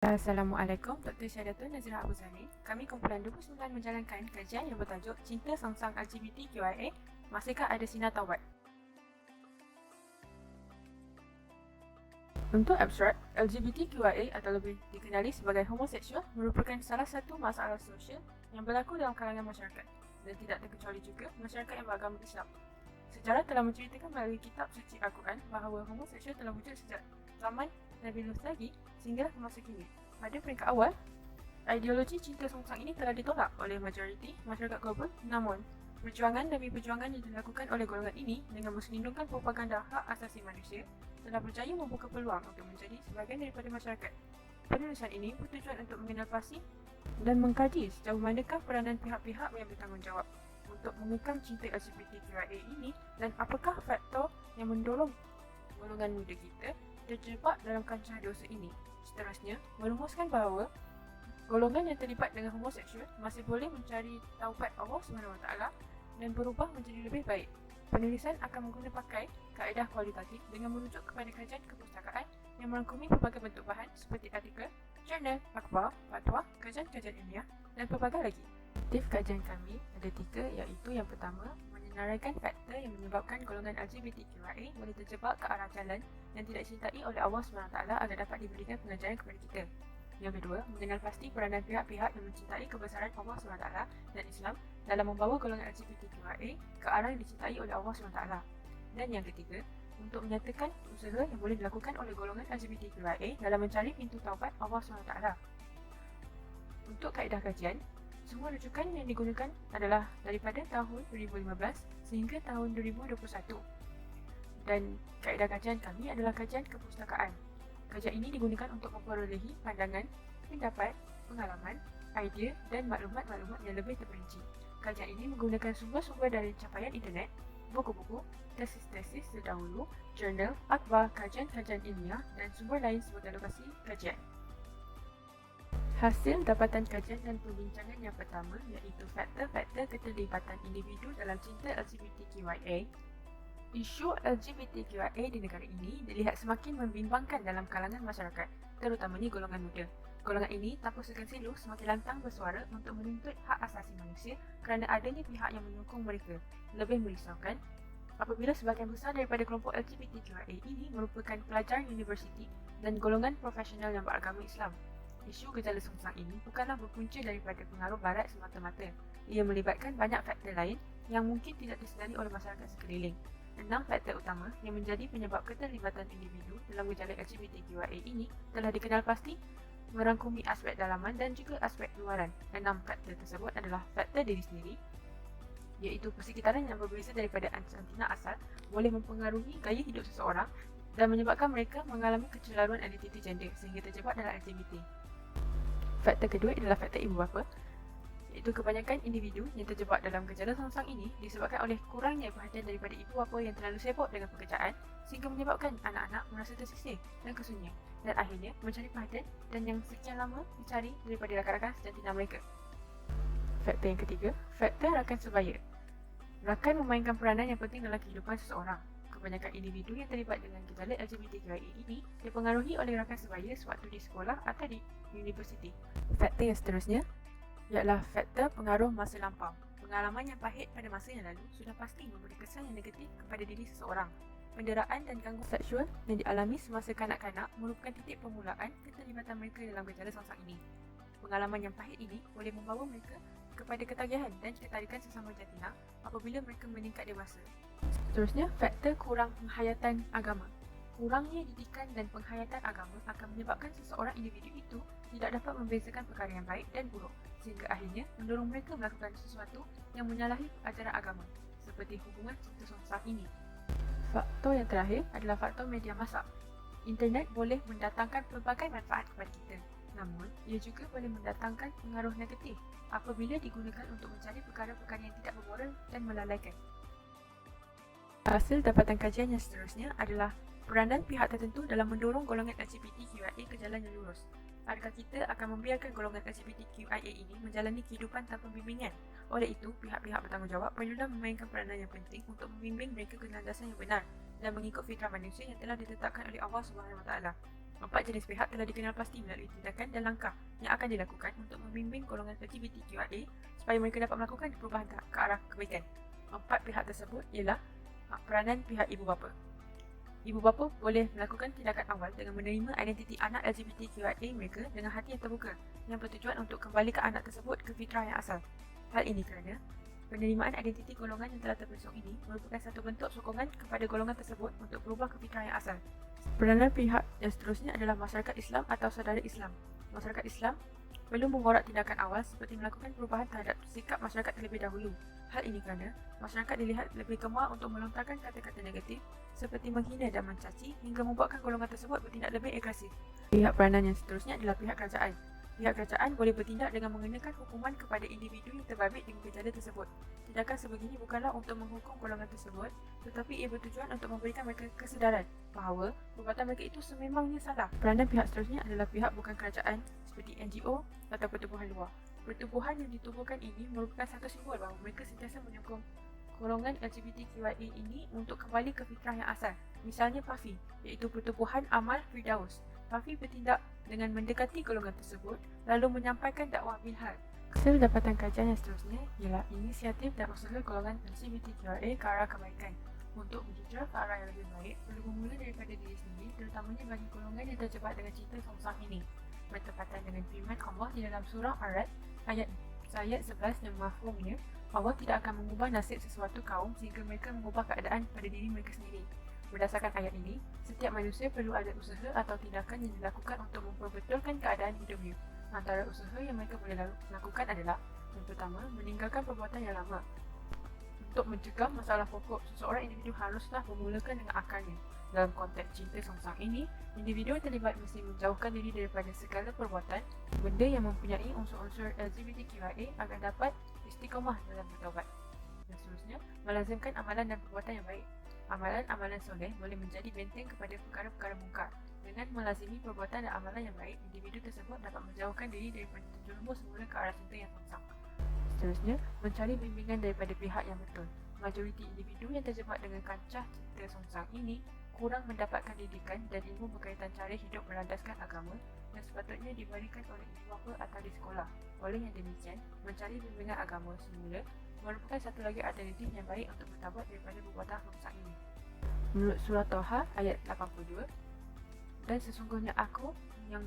Assalamualaikum, Dr. Syahdatun Nazira Abu Zani. Kami kumpulan 29 menjalankan kajian yang bertajuk Cinta Songsang LGBTQIA, Masihkah Ada Sinar Taubat? Untuk abstrak, LGBTQIA atau lebih dikenali sebagai homoseksual merupakan salah satu masalah sosial yang berlaku dalam kalangan masyarakat dan tidak terkecuali juga masyarakat yang beragama Islam. Sejarah telah menceritakan melalui kitab suci Al-Quran bahawa homoseksual telah wujud sejak zaman Nabi Nuh lagi sehinggalah ke masa kini. Pada peringkat awal, ideologi cinta songsang ini telah ditolak oleh majoriti masyarakat global, namun perjuangan demi perjuangan yang dilakukan oleh golongan ini dengan berselindungkan propaganda hak asasi manusia telah berjaya membuka peluang untuk menjadi sebahagian daripada masyarakat. Penulisan ini bertujuan untuk mengenal pasti dan mengkaji sejauh manakah peranan pihak-pihak yang bertanggungjawab untuk mengekang cinta LGBTQIA ini dan apakah faktor yang mendorong golongan muda kita terjebak dalam kancah dosa ini. Seterusnya, merumuskan bahawa golongan yang terlibat dengan homoseksual masih boleh mencari taubat Allah SWT dan berubah menjadi lebih baik. Penulisan akan menggunakan pakai kaedah kualitatif dengan merujuk kepada kajian kepustakaan yang merangkumi pelbagai bentuk bahan seperti artikel, jurnal, akhbar, fatwa, kajian-kajian ilmiah dan pelbagai lagi. Objektif kajian kami ada 3 iaitu yang pertama, menyenaraikan faktor yang menyebabkan golongan LGBTQIA boleh terjebak ke arah jalan yang tidak dicintai oleh Allah SWT agar dapat diberikan pengajaran kepada kita. Yang kedua, mengenal pasti peranan pihak-pihak yang mencintai kebesaran Allah SWT dan Islam dalam membawa golongan LGBTQIA ke arah yang dicintai oleh Allah SWT. Dan yang ketiga, untuk menyatakan usaha yang boleh dilakukan oleh golongan LGBTQIA dalam mencari pintu taubat Allah SWT. Untuk kaedah kajian, semua rujukan yang digunakan adalah daripada tahun 2015 sehingga tahun 2021. Dan kaedah kajian kami adalah kajian kepustakaan. Kajian ini digunakan untuk memperolehi pandangan, pendapat, pengalaman, idea dan maklumat-maklumat yang lebih terperinci. Kajian ini menggunakan sumber-sumber dari capaian internet, buku-buku, tesis-tesis terdahulu, jurnal, akhbar, kajian-kajian ilmiah dan sumber lain sebagai lokasi kajian. Hasil dapatan kajian dan perbincangan yang pertama iaitu faktor-faktor keterlibatan individu dalam cinta LGBTQIA. Isu LGBTQIA di negara ini dilihat semakin membimbangkan dalam kalangan masyarakat, terutamanya golongan muda. Golongan ini tanpa segan silu semakin lantang bersuara untuk menuntut hak asasi manusia kerana adanya pihak yang menyokong mereka. Lebih merisaukan, apabila sebahagian besar daripada kelompok LGBTQIA ini merupakan pelajar universiti dan golongan profesional yang beragama Islam. Isu gejala songsang ini bukanlah berpunca daripada pengaruh barat semata-mata. Ia melibatkan banyak faktor lain yang mungkin tidak disedari oleh masyarakat sekeliling. 6 faktor utama yang menjadi penyebab keterlibatan individu dalam gejala LGBTQIA ini telah dikenal pasti merangkumi aspek dalaman dan juga aspek luaran. 6 faktor tersebut adalah faktor diri sendiri, iaitu persekitaran yang berbeza daripada antina asal boleh mempengaruhi gaya hidup seseorang dan menyebabkan mereka mengalami kecelaruan identiti gender sehingga terjebak dalam LGBT. Faktor kedua adalah faktor ibu bapa, iaitu kebanyakan individu yang terjebak dalam gejala songsang ini disebabkan oleh kurangnya perhatian daripada ibu bapa yang terlalu sibuk dengan pekerjaan sehingga menyebabkan anak-anak merasa tersisih dan kesunyian dan akhirnya mencari perhatian dan yang sekian lama dicari daripada rakan-rakan sejantina mereka. Faktor yang ketiga, faktor rakan sebaya. Rakan memainkan peranan yang penting dalam kehidupan seseorang. Kebanyakan individu yang terlibat dengan gejala LGBTQIA ini dipengaruhi oleh rakan sebaya sewaktu di sekolah atau di universiti. Faktor yang seterusnya ialah faktor pengaruh masa lampau. Pengalaman yang pahit pada masa yang lalu sudah pasti memberi kesan yang negatif kepada diri seseorang. Penderaan dan gangguan seksual yang dialami semasa kanak-kanak merupakan titik permulaan keterlibatan mereka dalam gejala songsang ini. Pengalaman yang pahit ini boleh membawa mereka kepada ketagihan dan ketarikan sesama jantina apabila mereka meningkat dewasa. Seterusnya, faktor kurang penghayatan agama. Kurangnya didikan dan penghayatan agama akan menyebabkan seseorang individu itu tidak dapat membezakan perkara yang baik dan buruk sehingga akhirnya mendorong mereka melakukan sesuatu yang menyalahi ajaran agama seperti hubungan cinta songsang ini. Faktor yang terakhir adalah faktor media massa. Internet boleh mendatangkan pelbagai manfaat kepada kita, namun ia juga boleh mendatangkan pengaruh negatif apabila digunakan untuk mencari perkara-perkara yang tidak bermoral dan melalaikan. Hasil dapatan kajian yang seterusnya adalah peranan pihak tertentu dalam mendorong golongan LGBTQIA ke jalan yang lurus. Adakah kita akan membiarkan golongan LGBTQIA ini menjalani kehidupan tanpa bimbingan? Oleh itu, pihak-pihak bertanggungjawab perlulah memainkan peranan yang penting untuk membimbing mereka ke landasan yang benar dan mengikut fitrah manusia yang telah ditetapkan oleh Allah SWT. 4 jenis pihak telah dikenal pasti melalui tindakan dan langkah yang akan dilakukan untuk membimbing golongan LGBTQIA supaya mereka dapat melakukan perubahan ke arah kebaikan. 4 pihak tersebut ialah peranan pihak ibu bapa. Ibu bapa boleh melakukan tindakan awal dengan menerima identiti anak LGBTQIA mereka dengan hati yang terbuka yang bertujuan untuk kembalikan anak tersebut ke fitrah yang asal. Hal ini kerana penerimaan identiti golongan yang telah terpesong ini merupakan satu bentuk sokongan kepada golongan tersebut untuk berubah ke fitrah yang asal. Peranan pihak yang seterusnya adalah masyarakat Islam atau saudara Islam. Masyarakat Islam perlu mengorak tindakan awal seperti melakukan perubahan terhadap sikap masyarakat terlebih dahulu. Hal ini kerana masyarakat dilihat lebih gemar untuk melontarkan kata-kata negatif seperti menghina dan mencaci hingga membuatkan golongan tersebut bertindak lebih agresif. Pihak peranan yang seterusnya adalah pihak kerajaan. Pihak kerajaan boleh bertindak dengan mengenakan hukuman kepada individu yang terbabit dengan gejala tersebut. Tindakan sebegini bukanlah untuk menghukum golongan tersebut, tetapi ia bertujuan untuk memberikan mereka kesedaran bahawa perbuatan mereka itu sememangnya salah. Peranan pihak seterusnya adalah pihak bukan kerajaan seperti NGO atau pertubuhan luar. Pertubuhan yang ditubuhkan ini merupakan satu simbol bahawa mereka sentiasa menyokong golongan LGBTQIA ini untuk kembali ke fitrah yang asal. Misalnya PAFI, iaitu Pertubuhan Amal Firdaus. PAFI bertindak dengan mendekati golongan tersebut lalu menyampaikan dakwah bilhal. Hasil dapatan kajian yang seterusnya ialah inisiatif dan usaha golongan LGBTQIA ke arah kebaikan. Untuk berhijrah ke arah yang lebih baik, perlu bermula daripada diri sendiri, terutamanya bagi golongan yang terjebak dengan cinta songsang ini. Bertepatan dengan firman Allah di dalam surah Ar-Ra'd ayat 11 dan mafhumnya, Allah tidak akan mengubah nasib sesuatu kaum sehingga mereka mengubah keadaan pada diri mereka sendiri. Berdasarkan ayat ini, setiap manusia perlu ada usaha atau tindakan yang dilakukan untuk memperbetulkan keadaan hidupnya. Antara usaha yang mereka boleh lakukan adalah: yang pertama, meninggalkan perbuatan yang lama. Untuk mencegah masalah pokok, seseorang individu haruslah memulakan dengan akarnya. Dalam konteks cinta songsang ini, individu yang terlibat mesti menjauhkan diri daripada segala perbuatan, benda yang mempunyai unsur-unsur LGBTQIA agar dapat istiqomah dalam bertaubat. Dan seterusnya, melazimkan amalan dan perbuatan yang baik. Amalan-amalan soleh boleh menjadi benteng kepada perkara-perkara mungkar. Dengan melazimi perbuatan dan amalan yang baik, individu tersebut dapat menjauhkan diri daripada terjerumus semula ke arah cinta yang songsang. Seterusnya, mencari bimbingan daripada pihak yang betul. Majoriti individu yang terjebak dengan kancah cinta songsang ini kurang mendapatkan didikan dan ilmu berkaitan cara hidup berlandaskan agama yang sepatutnya diberikan oleh ibu bapa atau di sekolah. Oleh yang demikian, mencari bimbingan agama semula merupakan satu lagi alternatif yang baik untuk bertaubat daripada perbuatan songsang ini. Menurut surah Toha ayat 82, dan sesungguhnya aku yang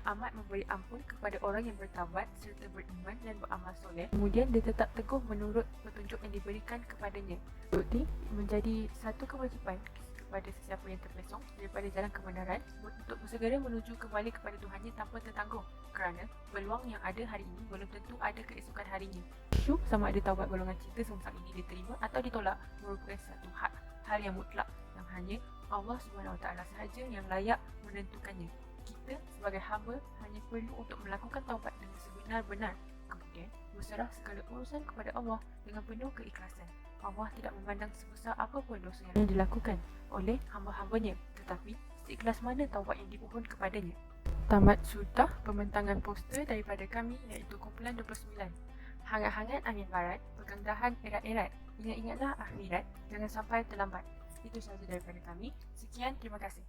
amat memberi ampun kepada orang yang bertaubat serta beriman dan beramal soleh, kemudian dia tetap teguh menurut petunjuk yang diberikan kepadanya. Bukti menjadi satu kewajipan kepada sesiapa yang terpesong daripada jalan kebenaran untuk bersegera menuju kembali kepada Tuhannya tanpa tertanggung, kerana peluang yang ada hari ini belum tentu ada keesokan harinya. Isu sama ada taubat golongan cinta songsang ini diterima atau ditolak merupakan satu hal yang mutlak yang hanya Allah SWT sahaja yang layak menentukannya. Kita sebagai hamba hanya perlu untuk melakukan taubat dengan sebenar-benar, kemudian berserah segala urusan kepada Allah dengan penuh keikhlasan. Allah tidak memandang sebesar apapun dosa yang dilakukan oleh hamba-hambanya, tetapi seikhlas mana taubat yang dimohon kepadanya. Tamat sudah pembentangan poster daripada kami, iaitu kumpulan 29. Hangat-hangat angin barat, pegang tahan erat-erat. Ingat-ingatlah akhirat, jangan sampai terlambat. Itu sahaja daripada kami. Sekian, terima kasih.